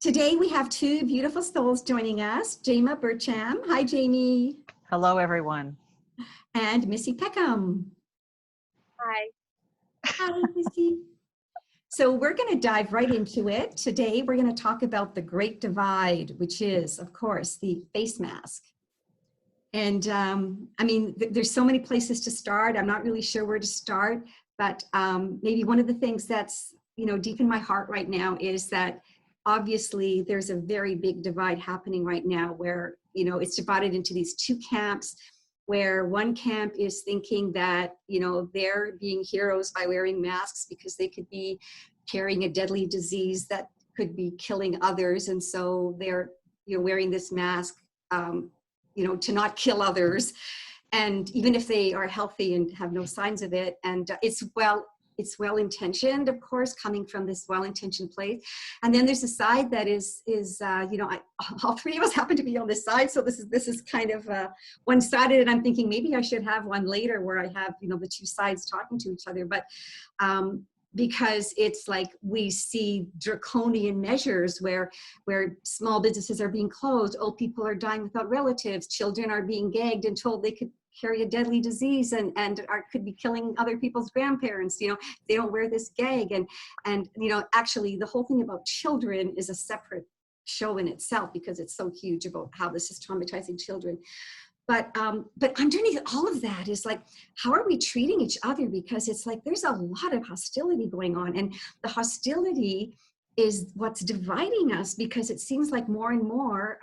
Today we have two beautiful souls joining us, Jamia Burcham. Hi, Jamie. Hello, everyone. And Missi Peckham. Hi. Hi, Missi. So we're going to dive right into it. Today we're going to talk about the Great Divide, which is, of course, the face mask. And I mean, there's so many places to start. I'm not really sure where to start, but maybe one of the things that's, deep in my heart right now is that obviously there's a very big divide happening right now where, it's divided into these two camps, where one camp is thinking that, they're being heroes by wearing masks because they could be carrying a deadly disease that could be killing others. And so they're, wearing this mask, to not kill others. And even if they are healthy and have no signs of it, and it's well-intentioned, of course, coming from this well-intentioned place. And then there's a side that is all three of us happen to be on this side. So this is kind of one-sided, and I'm thinking maybe I should have one later where I have, the two sides talking to each other. But because it's like we see draconian measures where small businesses are being closed, old people are dying without relatives, children are being gagged and told they could carry a deadly disease and could be killing other people's grandparents, they don't wear this gag. And actually the whole thing about children is a separate show in itself because it's so huge about how this is traumatizing children. But underneath all of that is like, how are we treating each other? Because it's like, there's a lot of hostility going on, and the hostility is what's dividing us, because it seems like more and more,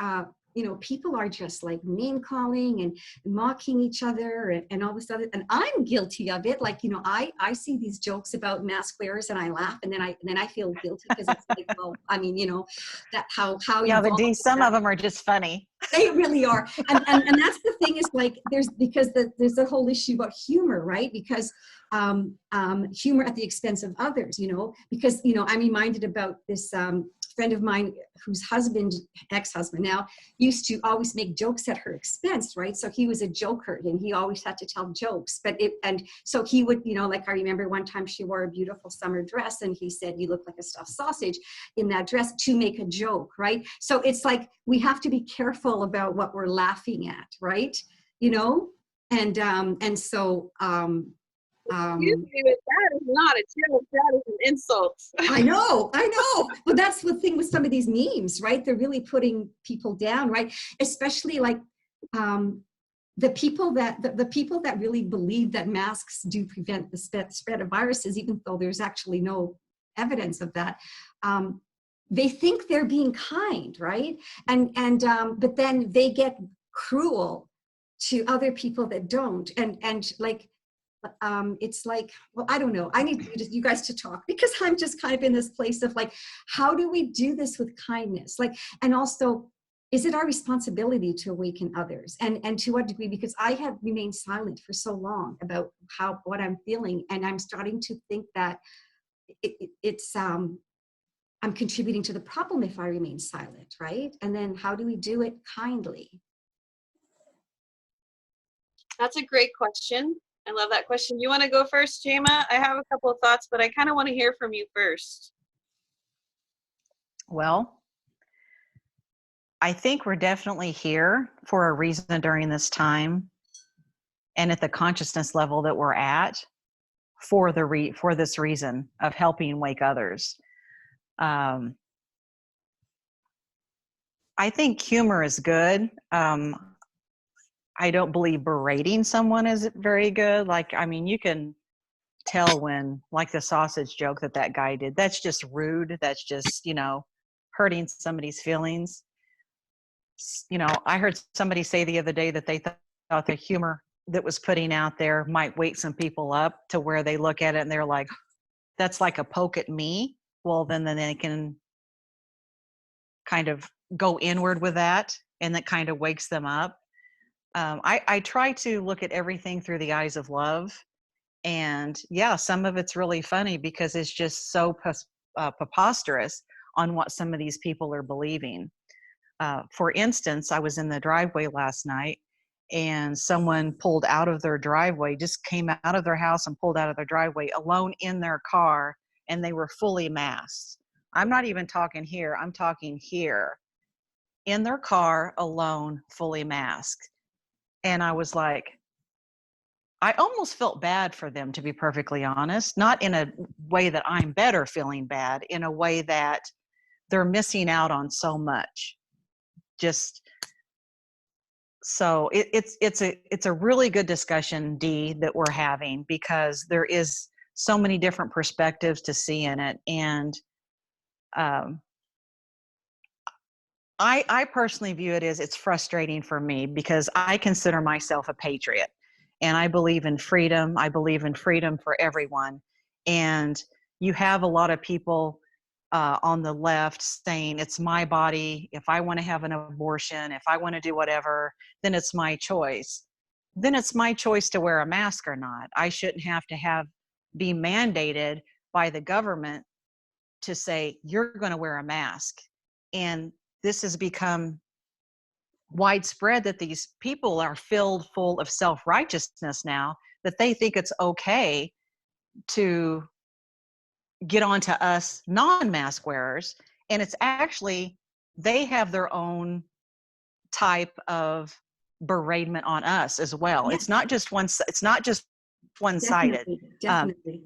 people are just like name calling and mocking each other and all this other, and I'm guilty of it. Like, I see these jokes about mask wearers and I laugh, and then I feel guilty because it's like, well, I mean, that how yeah, but Dee, some of them are just funny. They really are. And that's the thing, is like, there's the whole issue about humor, right? Because humor at the expense of others, because, I'm reminded about this friend of mine whose ex-husband now, used to always make jokes at her expense, right? So he was a joker and he always had to tell jokes, and so he would, like I remember one time she wore a beautiful summer dress and he said, "You look like a stuffed sausage in that dress," to make a joke, right? So it's like, we have to be careful about what we're laughing at, right? And so, Excuse me, but that is not a joke. That is an insult. I know. But that's the thing with some of these memes, right? They're really putting people down, right? Especially like the people that really believe that masks do prevent the spread of viruses, even though there's actually no evidence of that. They think they're being kind, right? But then they get cruel to other people that don't, and like. It's like, well, I don't know. I need you guys to talk, because I'm just kind of in this place of like, how do we do this with kindness? Like, and also, is it our responsibility to awaken others? And to what degree? Because I have remained silent for so long about what I'm feeling, and I'm starting to think that I'm contributing to the problem if I remain silent, right? And then how do we do it kindly? That's a great question. I love that question. You want to go first, Jamia? I have a couple of thoughts, but I kind of want to hear from you first. Well, I think we're definitely here for a reason during this time, and at the consciousness level that we're at, for this reason of helping wake others. I think humor is good. I don't believe berating someone is very good. Like, I mean, you can tell when, like the sausage joke that guy did, that's just rude. That's just, hurting somebody's feelings. I heard somebody say the other day that they thought the humor that was putting out there might wake some people up to where they look at it and they're like, that's like a poke at me. Well, then they can kind of go inward with that, and that kind of wakes them up. I try to look at everything through the eyes of love. And yeah, some of it's really funny because it's just so preposterous on what some of these people are believing. For instance, I was in the driveway last night, and someone pulled out of their driveway, just came out of their house and pulled out of their driveway alone in their car, and they were fully masked. I'm not even talking here. I'm talking here, in their car alone, fully masked. And I was like, I almost felt bad for them, to be perfectly honest, not in a way that I'm better feeling bad, in a way that they're missing out on so much. Just so it's a really good discussion, Dee, that we're having, because there is so many different perspectives to see in it. And um, I personally view it as, it's frustrating for me because I consider myself a patriot and I believe in freedom. I believe in freedom for everyone. And you have a lot of people on the left saying, it's my body. If I want to have an abortion, if I want to do whatever, then it's my choice. Then it's my choice to wear a mask or not. I shouldn't have to be mandated by the government to say, you're going to wear a mask. And this has become widespread that these people are filled full of self-righteousness now, that they think it's okay to get onto us non-mask wearers. And it's actually, they have their own type of beratement on us as well. Yeah. It's not just one-sided. Definitely.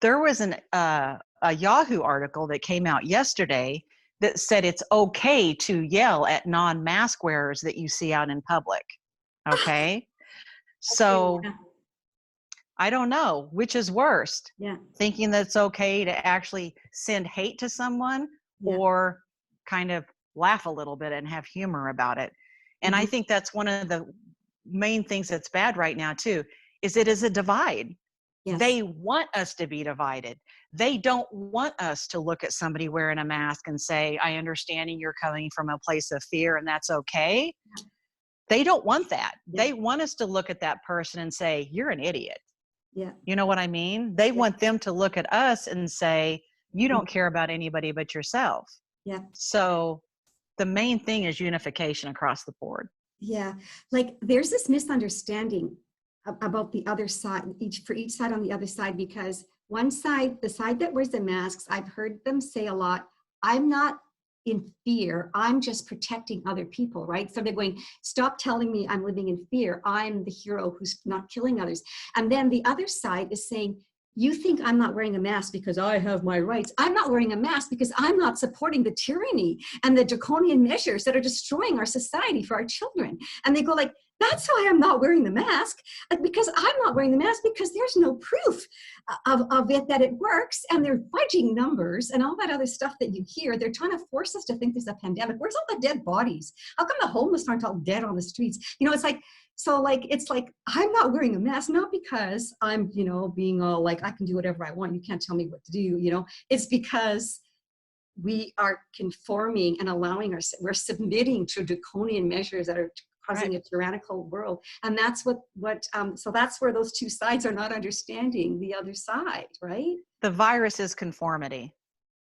There was a Yahoo article that came out yesterday that said it's okay to yell at non-mask wearers that you see out in public. Okay. So Yeah. I don't know which is worst. Yeah. Thinking that it's okay to actually send hate to someone, or kind of laugh a little bit and have humor about it. And I think that's one of the main things that's bad right now too, is it is a divide. Yes. They want us to be divided. They don't want us to look at somebody wearing a mask and say, I understand you're coming from a place of fear and that's okay. They don't want that. Yeah. They want us to look at that person and say, you're an idiot. Yeah. You know what I mean? They want them to look at us and say, you don't care about anybody but yourself. Yeah. So the main thing is unification across the board. Yeah. Like there's this misunderstanding about the other side, each side on the other side, because one side, the side that wears the masks, I've heard them say a lot, I'm not in fear, I'm just protecting other people, right? So they're going, stop telling me I'm living in fear, I'm the hero who's not killing others. And then the other side is saying, you think I'm not wearing a mask because I have my rights. I'm not wearing a mask because I'm not supporting the tyranny and the draconian measures that are destroying our society for our children. And they go like, that's why I'm not wearing the mask, because I'm not wearing the mask because there's no proof of it that it works, and they're fudging numbers and all that other stuff that you hear. They're trying to force us to think there's a pandemic. Where's all the dead bodies? How come the homeless aren't all dead on the streets? You know, it's like, so like, it's like, I'm not wearing a mask, not because I'm, you know, being all like, I can do whatever I want, you can't tell me what to do, you know, it's because we are conforming and allowing we're submitting to draconian measures that are causing a tyrannical world. And that's so that's where those two sides are not understanding the other side, right? The virus is conformity.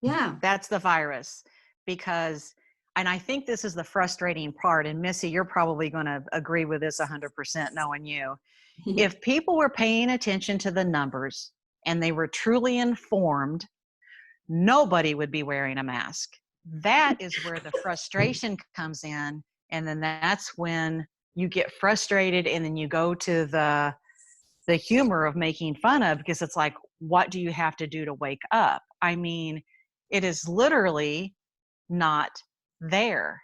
Yeah. That's the virus. Because, and I think this is the frustrating part, and Missy, you're probably going to agree with this 100% knowing you. If people were paying attention to the numbers and they were truly informed, nobody would be wearing a mask. That is where the frustration comes in. And then that's when you get frustrated, and then you go to the humor of making fun of, because it's like, what do you have to do to wake up? I mean, it is literally not there.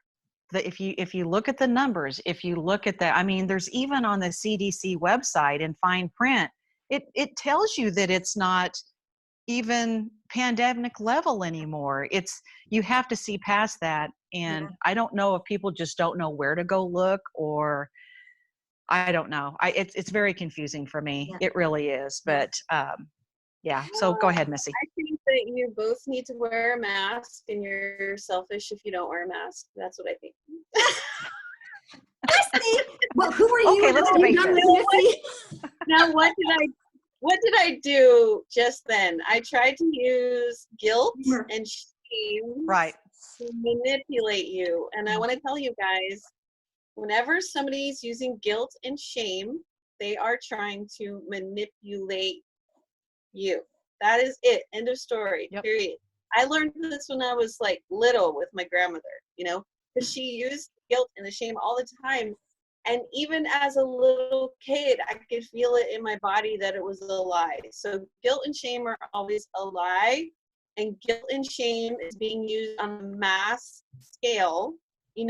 If you look at the numbers, if you look at that, I mean, there's even on the CDC website in fine print, it tells you that it's not even pandemic level anymore. You have to see past that. And I don't know if people just don't know where to go look, or I don't know. It's very confusing for me. It really is. But yeah, so go ahead, Missy. I think that you both need to wear a mask, and you're selfish if you don't wear a mask. That's what I think. Missy! Well, who are you? Okay, let's debate this. Now, what did I do just then? I tried to use guilt and shame to manipulate you. And I want to tell you guys, whenever somebody's using guilt and shame, they are trying to manipulate you. That is it. End of story. Period. I learned this when I was like little with my grandmother, because she used guilt and the shame all the time. And even as a little kid, I could feel it in my body that it was a lie. So guilt and shame are always a lie. And guilt and shame is being used on a mass scale. In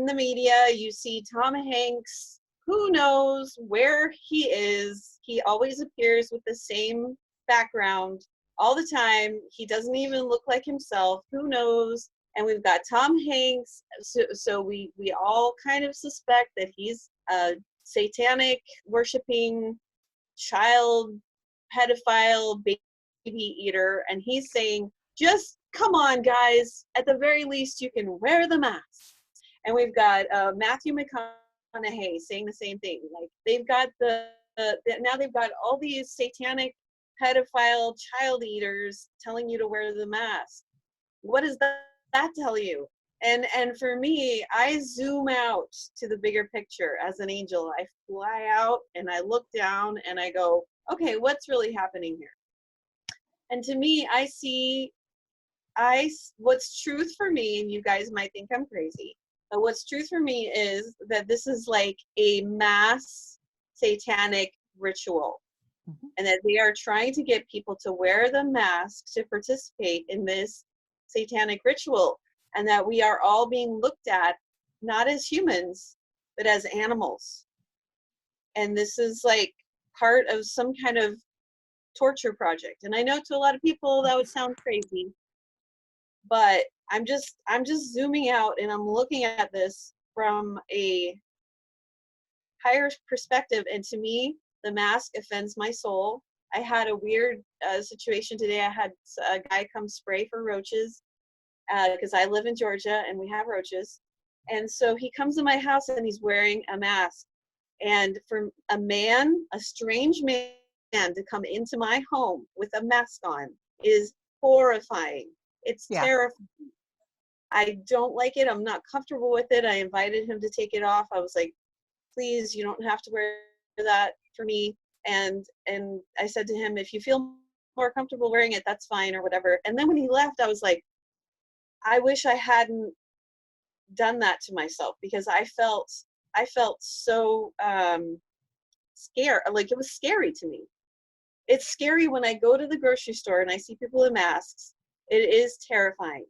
the media, you see Tom Hanks, who knows where he is. He always appears with the same background all the time. He doesn't even look like himself. Who knows? And we've got Tom Hanks, so we all kind of suspect that he's a satanic worshiping child pedophile baby eater, and he's saying, just come on, guys, at the very least you can wear the mask. And we've got Matthew McConaughey saying the same thing. Like, they've got now they've got all these satanic pedophile child eaters telling you to wear the mask. What does that tell you? And for me, I zoom out to the bigger picture as an angel. I fly out and I look down and I go, okay, what's really happening here? And to me, I see what's truth for me, and you guys might think I'm crazy, but what's truth for me is that this is like a mass satanic ritual. Mm-hmm. And that they are trying to get people to wear the mask to participate in this satanic ritual, and that we are all being looked at not as humans but as animals. And this is like part of some kind of torture project. And I know to a lot of people that would sound crazy, but I'm just zooming out and I'm looking at this from a higher perspective. And to me, the mask offends my soul. I had a weird situation today. I had a guy come spray for roaches because I live in Georgia and we have roaches. And so he comes to my house and he's wearing a mask. And for a strange man to come into my home with a mask on is horrifying. It's terrifying. I don't like it. I'm not comfortable with it. I invited him to take it off. I was like, please, you don't have to wear that for me. And I said to him, if you feel more comfortable wearing it, that's fine, or whatever. And then when he left, I was like, I wish I hadn't done that to myself, because I felt so scared. Like, it was scary to me. It's scary when I go to the grocery store and I see people in masks. It is terrifying.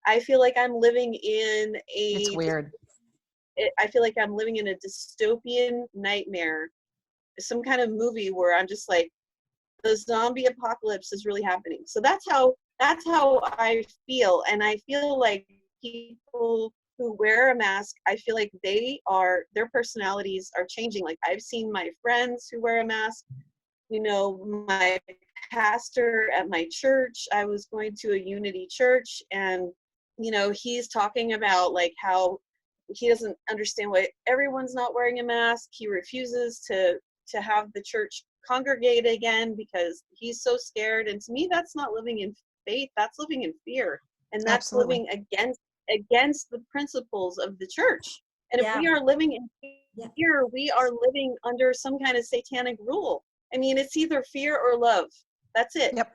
I feel like I'm living in It's weird. I feel like I'm living in a dystopian nightmare, some kind of movie where I'm just like, the zombie apocalypse is really happening. So that's how I feel. And I feel like people who wear a mask, I feel like their personalities are changing. Like, I've seen my friends who wear a mask, my pastor at my church. I was going to a Unity church, and he's talking about like how he doesn't understand why everyone's not wearing a mask. He refuses to have the church congregate again because he's so scared. And to me, that's not living in faith. That's living in fear. And that's Absolutely. living against the principles of the church. And if we are living in fear, we are living under some kind of satanic rule. I mean, it's either fear or love. That's it. Yep.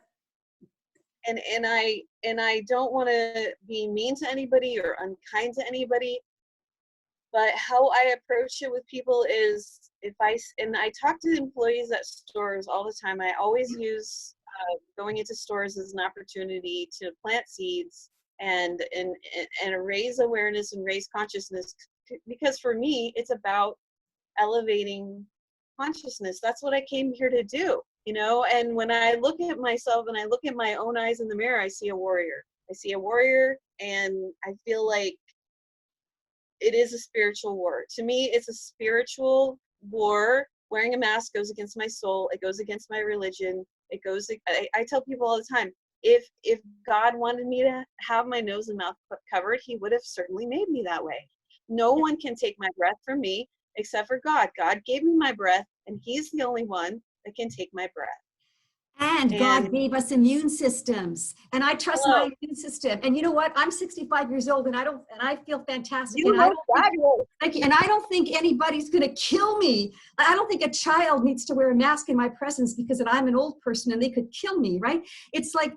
And I don't want to be mean to anybody or unkind to anybody, but how I approach it with people is, I talk to employees at stores all the time. I always use going into stores as an opportunity to plant seeds and raise awareness and raise consciousness, because for me, it's about elevating consciousness. That's what I came here to do, and when I look at myself and I look at my own eyes in the mirror, I see a warrior. And I feel like it is a spiritual war. To me, it's a spiritual war. Wearing a mask goes against my soul. It goes against my religion. I tell people all the time, if God wanted me to have my nose and mouth covered, he would have certainly made me that way. No one can take my breath from me except for God. God gave me my breath, and he's the only one that can take my breath. And God gave us immune systems, and I trust my immune system. And you know what? I'm 65 years old, and I feel fantastic. And I don't think anybody's going to kill me. I don't think a child needs to wear a mask in my presence because I'm an old person and they could kill me, right? It's like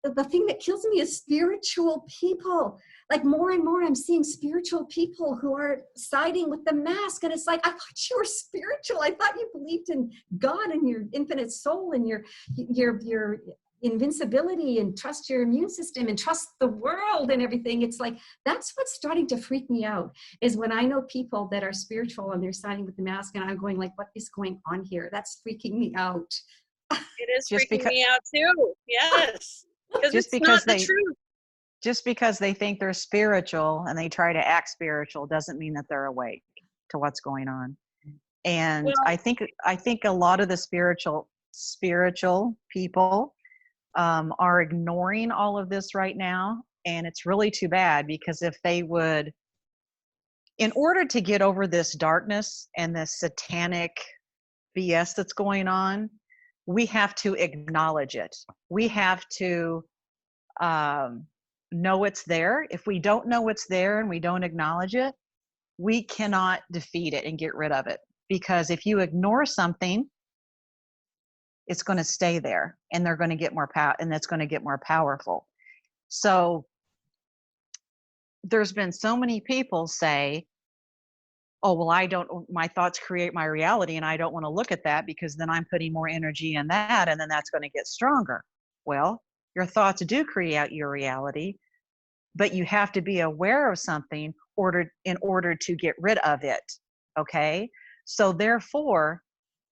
the thing that kills me is spiritual people. Like more and more, I'm seeing spiritual people who are siding with the mask. And it's like, I thought you were spiritual. I thought you believed in God and your infinite soul and your invincibility, and trust your immune system and trust the world and everything. It's like, that's what's starting to freak me out, is when I know people that are spiritual and they're siding with the mask, and I'm going like, what is going on here? That's freaking me out. It is freaking me out too. Yes. Because it's not the truth. Just because they think they're spiritual and they try to act spiritual doesn't mean that they're awake to what's going on. And Well, I think a lot of the spiritual people are ignoring all of this right now. And it's really too bad, because if they would, in order to get over this darkness and this satanic BS that's going on, we have to acknowledge it. We have to know it's there. If we don't know it's there and we don't acknowledge it, we cannot defeat it and get rid of it. Because if you ignore something, it's going to stay there, and they're going to get more power, and it's going to get more powerful. So there's been so many people say, oh, well, my thoughts create my reality, and I don't want to look at that because then I'm putting more energy in that, and then that's going to get stronger. Well, your thoughts do create your reality, but you have to be aware of something in order to get rid of it. Okay? So therefore,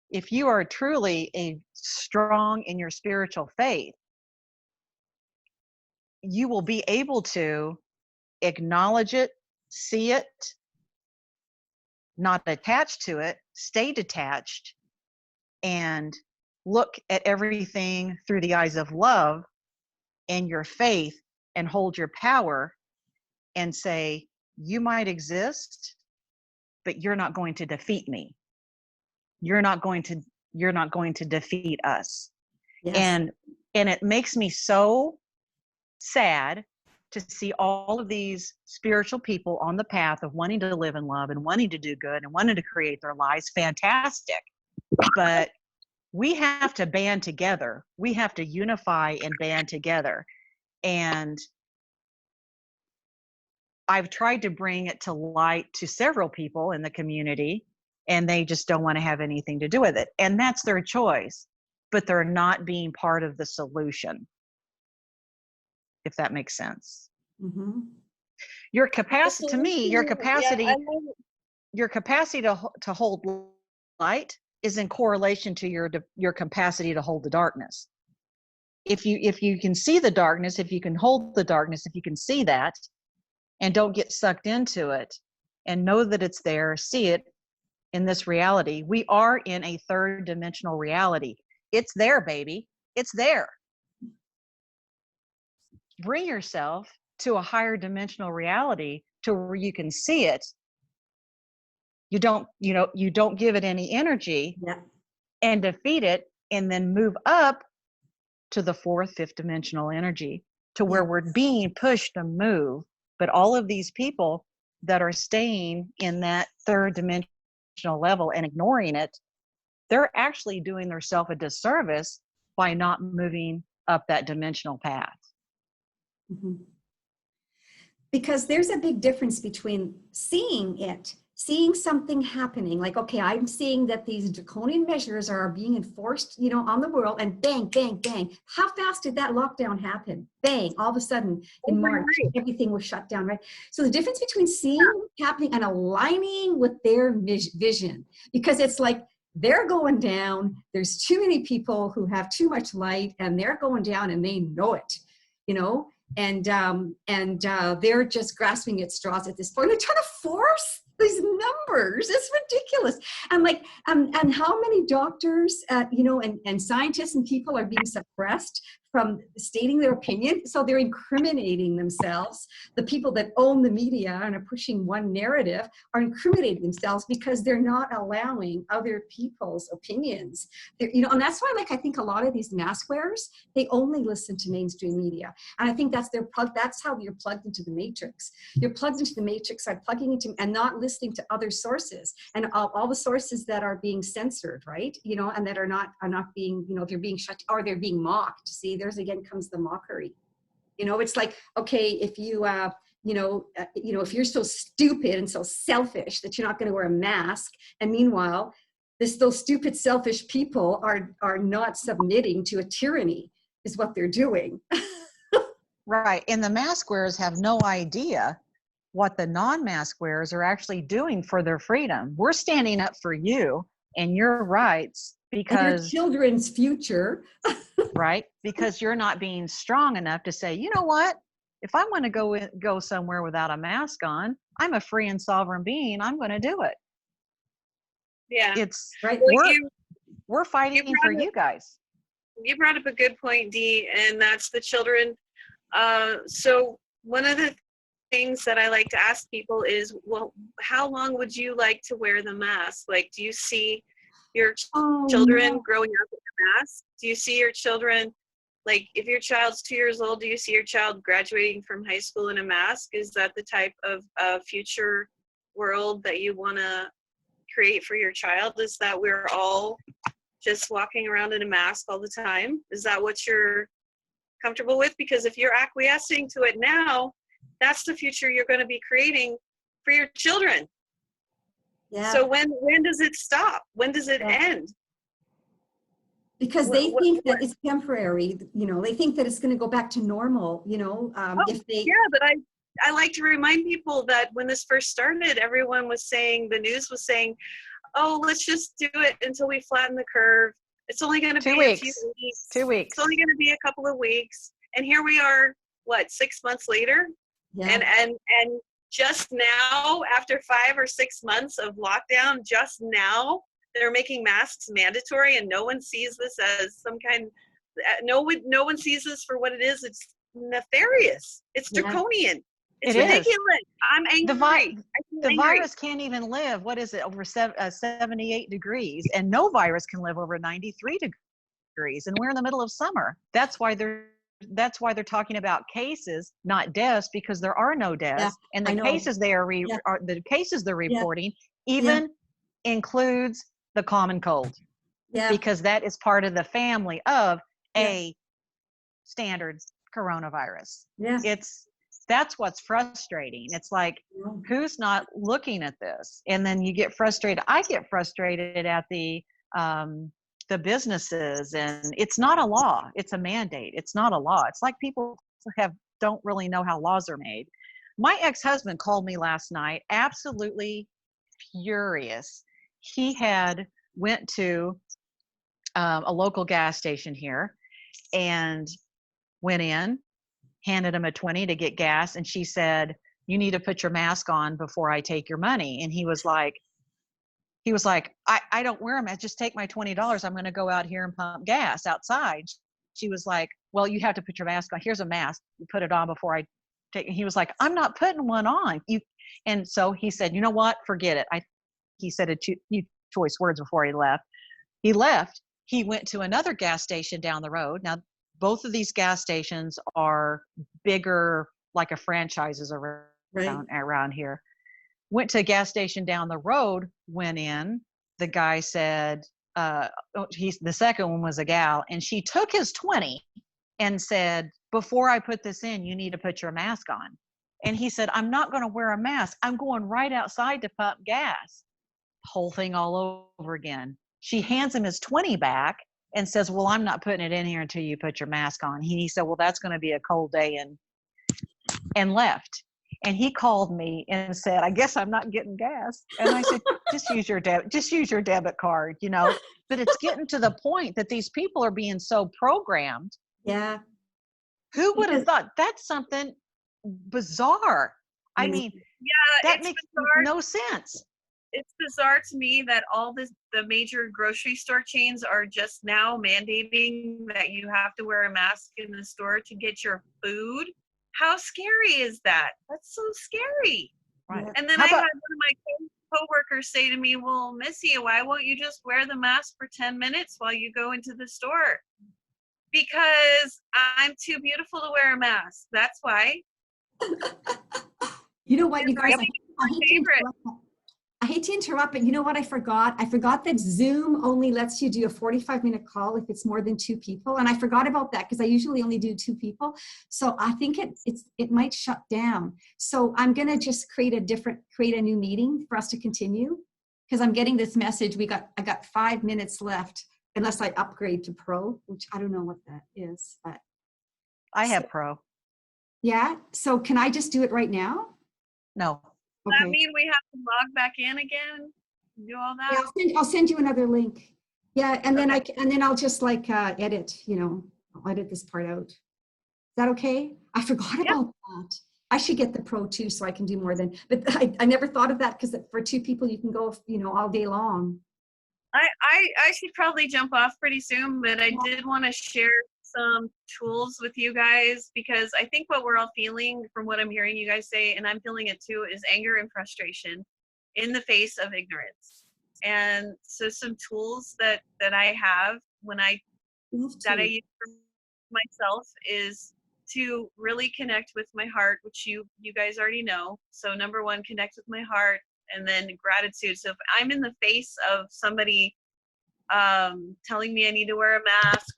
if you are truly strong in your spiritual faith, you will be able to acknowledge it, see it, not attached to it, stay detached, and look at everything through the eyes of love and your faith, and hold your power and say, you might exist, but you're not going to defeat me. You're not going to defeat us. Yes. And it makes me so sad to see all of these spiritual people on the path of wanting to live in love and wanting to do good and wanting to create their lives. Fantastic. But we have to band together. We have to unify and band together. And I've tried to bring it to light to several people in the community, and they just don't want to have anything to do with it. And that's their choice, but they're not being part of the solution, if that makes sense. Mm-hmm. Your capacity, to me, your capacity, your capacity to hold light is in correlation to your capacity to hold the darkness. If you can see the darkness, if you can hold the darkness, if you can see that and don't get sucked into it and know that it's there, see it in this reality. We are in a third dimensional reality. It's there, baby. It's there. Bring yourself to a higher dimensional reality to where you can see it. You don't give it any energy. Yeah. And defeat it, and then move up to the fourth, fifth dimensional energy, to where we're being pushed to move. But all of these people that are staying in that third dimensional level and ignoring it, they're actually doing themselves a disservice by not moving up that dimensional path. Mm-hmm. Because there's a big difference between seeing something happening, like, okay, I'm seeing that these draconian measures are being enforced, on the world, and bang, bang, bang. How fast did that lockdown happen? Bang, all of a sudden in March, everything was shut down, right? So the difference between seeing happening and aligning with their vision, because it's like, they're going down, there's too many people who have too much light, and they're going down and they know it, and they're just grasping at straws at this point. They're trying to force these numbers. It's ridiculous. And like, and how many doctors, and scientists and people are being suppressed from stating their opinion. So they're incriminating themselves. The people that own the media and are pushing one narrative are incriminating themselves because they're not allowing other people's opinions. And that's why, like, I think a lot of these mask wearers, they only listen to mainstream media. And I think that's how you're plugged into the matrix. You're plugged into the matrix by plugging into and not listening to other sources, and all the sources that are being censored, right? And that are not being, if you're being shut, or they're being mocked. See, there's again comes the mockery. You know, it's like, okay, if you, if you're so stupid and so selfish that you're not going to wear a mask, and meanwhile, those stupid, selfish people are not submitting to a tyranny, is what they're doing. Right. And the mask wearers have no idea what the non-mask wearers are actually doing for their freedom. We're standing up for you and your rights because and your children's future. Right? Because you're not being strong enough to say, you know what? If I want to go somewhere without a mask on, I'm a free and sovereign being. I'm going to do it. Yeah. It's right. Well, we're fighting for you guys. You brought up a good point, Dee, and that's the children. So one of the things that I like to ask people is, well, how long would you like to wear the mask? Like, do you see your children growing up with a mask? Do you see your children, like if your child's 2 years old, do you see your child graduating from high school in a mask? Is that the type of future world that you want to create for your child? Is that we're all just walking around in a mask all the time? Is that what you're comfortable with? Because if you're acquiescing to it now, that's the future you're going to be creating for your children. Yeah. So when does it stop? When does it end? Because they think that it's temporary, they think that it's going to go back to normal, if they. Yeah, but I like to remind people that when this first started, everyone was saying, the news was saying, oh, let's just do it until we flatten the curve. It's only going to be a few weeks. 2 weeks. It's only going to be a couple of weeks. And here we are, 6 months later? Yeah. And just now, after 5 or 6 months of lockdown, just now, they're making masks mandatory, and no one sees this as some kind, no one sees this for what it is. It's nefarious. It's draconian. It's ridiculous. I'm angry. The virus can't even live, what is it, over 78 degrees, and no virus can live over 93 degrees, and we're in the middle of summer. That's why they're talking about cases, not deaths, because there are no deaths, and the cases the cases they're reporting even includes the common cold, because that is part of the family of a standard coronavirus. That's what's frustrating. It's like, who's not looking at this? And then you get frustrated. I get frustrated at the businesses, and it's not a law. It's a mandate. It's not a law. It's like people don't really know how laws are made. My ex-husband called me last night, absolutely furious. He had went to a local gas station here and went in, handed him a 20 to get gas, and she said, you need to put your mask on before I take your money. And he was like, I don't wear a mask, just take my $20. I'm going to go out here and pump gas outside. She was like, well, you have to put your mask on. Here's a mask. You put it on before I take it. He was like, I'm not putting one on. And so he said, you know what? Forget it. He said a few choice words before he left. He left. He went to another gas station down the road. Now, both of these gas stations are bigger, like a franchises around here. Went to a gas station down the road, went in. The guy said, the second one was a gal, and she took his 20 and said, before I put this in, you need to put your mask on. And he said, I'm not going to wear a mask. I'm going right outside to pump gas. Whole thing all over again. She hands him his 20 back and says, well, I'm not putting it in here until you put your mask on. He said, well, that's going to be a cold day, and left. And he called me and said, I guess I'm not getting gas. And I said, just use your debit card, But it's getting to the point that these people are being so programmed. Yeah. Who would have thought? That's something bizarre. I mean, that makes no sense. It's bizarre to me that all the major grocery store chains are just now mandating that you have to wear a mask in the store to get your food. How scary is that? That's so scary. Right. And then I had one of my coworkers say to me, well, Missy, why won't you just wear the mask for 10 minutes while you go into the store? Because I'm too beautiful to wear a mask. That's why. You know what, you guys, I hate to interrupt, but you know what I forgot? I forgot that Zoom only lets you do a 45-minute call if it's more than 2 people. And I forgot about that because I usually only do 2 people. So I think it might shut down. So I'm going to just create a new meeting for us to continue, because I'm getting this message. I got 5 minutes left unless I upgrade to Pro, which I don't know what that is, but I have Pro. yeah. So can I just do it right now? No. Does that Okay. mean we have to log back in again? Do all Yeah, that? I'll send you another link. Yeah, and then Okay. and then I'll just like edit, I'll edit this part out. Is that okay? I forgot Yep. about that. I should get the Pro too, so I can do more than, but I never thought of that, because for 2 people you can go, all day long. I should probably jump off pretty soon, but I did want to share some tools with you guys, because I think what we're all feeling from what I'm hearing you guys say, and I'm feeling it too, is anger and frustration in the face of ignorance. And so some tools that I have that I use for myself is to really connect with my heart, which you guys already know. So number 1, connect with my heart, and then gratitude. So if I'm in the face of somebody telling me I need to wear a mask,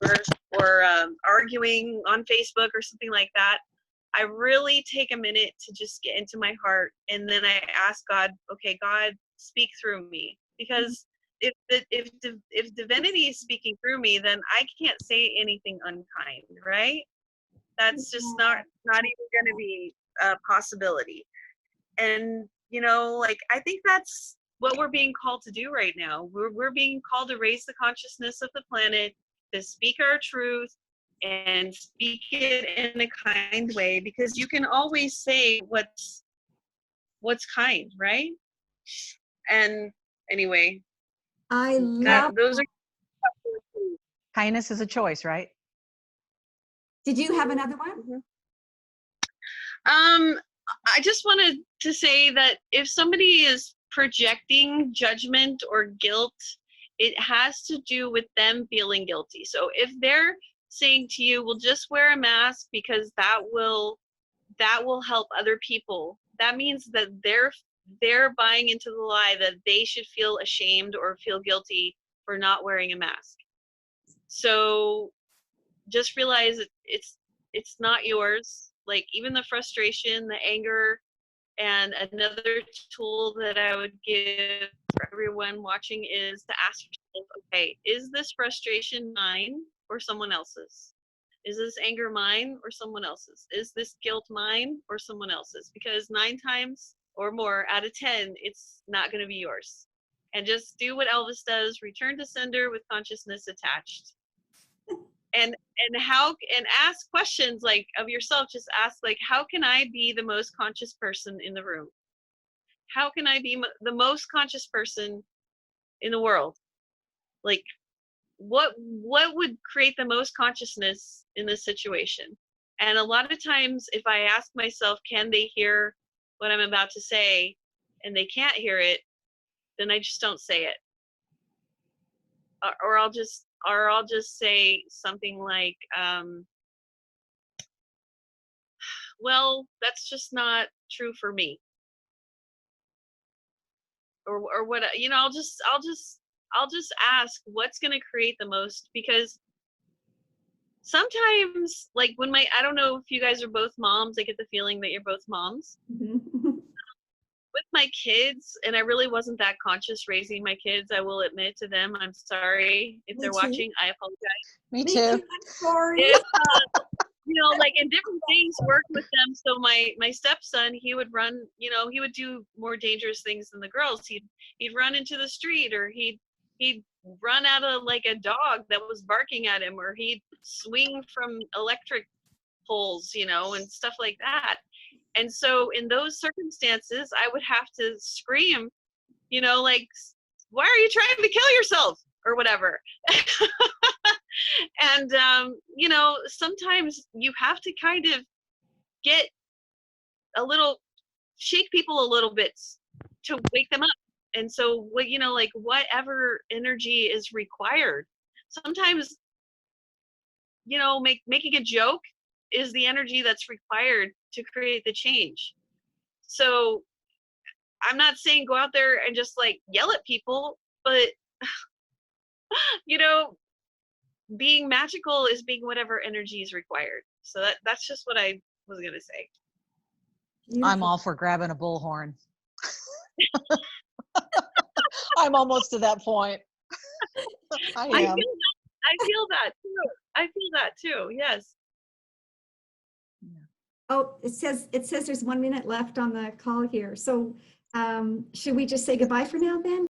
or arguing on Facebook or something like that, I really take a minute to just get into my heart, and then I ask God, okay, God, speak through me, because if divinity is speaking through me, then I can't say anything unkind, right? That's just not even going to be a possibility. And like, I think that's what we're being called to do right now. We're being called to raise the consciousness of the planet, to speak our truth, and speak it in a kind way, because you can always say what's kind, right? And anyway, I love. those are. Kindness is a choice, right? Did you have another one? Mm-hmm. I just wanted to say that if somebody is projecting judgment or guilt, it has to do with them feeling guilty. So if they're saying to you, well, just wear a mask because that will help other people, that means that they're buying into the lie that they should feel ashamed or feel guilty for not wearing a mask. So just realize it's not yours. Like, even the frustration, the anger. And another tool that I would give for everyone watching is to ask yourself, okay, is this frustration mine or someone else's? Is this anger mine or someone else's? Is this guilt mine or someone else's? Because 9 times or more out of 10, it's not going to be yours. And just do what Elvis does, return to sender with consciousness attached. And ask questions like of yourself. Just ask, like, how can I be the most conscious person in the room? How can I be the most conscious person in the world? Like, what would create the most consciousness in this situation? And a lot of times, if I ask myself, can they hear what I'm about to say, and they can't hear it, then I just don't say it. Or I'll just say something like, well, that's just not true for me. Or what, I'll just ask what's going to create the most, because sometimes, like, when I don't know if you guys are both moms, I get the feeling that you're both moms. Mm-hmm. With my kids, and I really wasn't that conscious raising my kids, I will admit to them, I'm sorry if they're watching, I apologize. Me too. I'm sorry. If, like, in different things, work with them. So my stepson, he would run, he would do more dangerous things than the girls. He'd run into the street, or he'd run out of, like, a dog that was barking at him, or he'd swing from electric poles, and stuff like that. And so in those circumstances, I would have to scream, like, why are you trying to kill yourself, or whatever. And sometimes you have to kind of shake people a little bit to wake them up. And so like, whatever energy is required, sometimes making a joke is the energy that's required to create the change. So I'm not saying go out there and just like yell at people, but you know, being magical is being whatever energy is required. So that's just what I was gonna say. Beautiful. I'm all for grabbing a bullhorn. I'm almost to that point. I am. I feel that too. I feel that too. Yes. Oh, it says there's 1 minute left on the call here. So should we just say goodbye for now, Ben?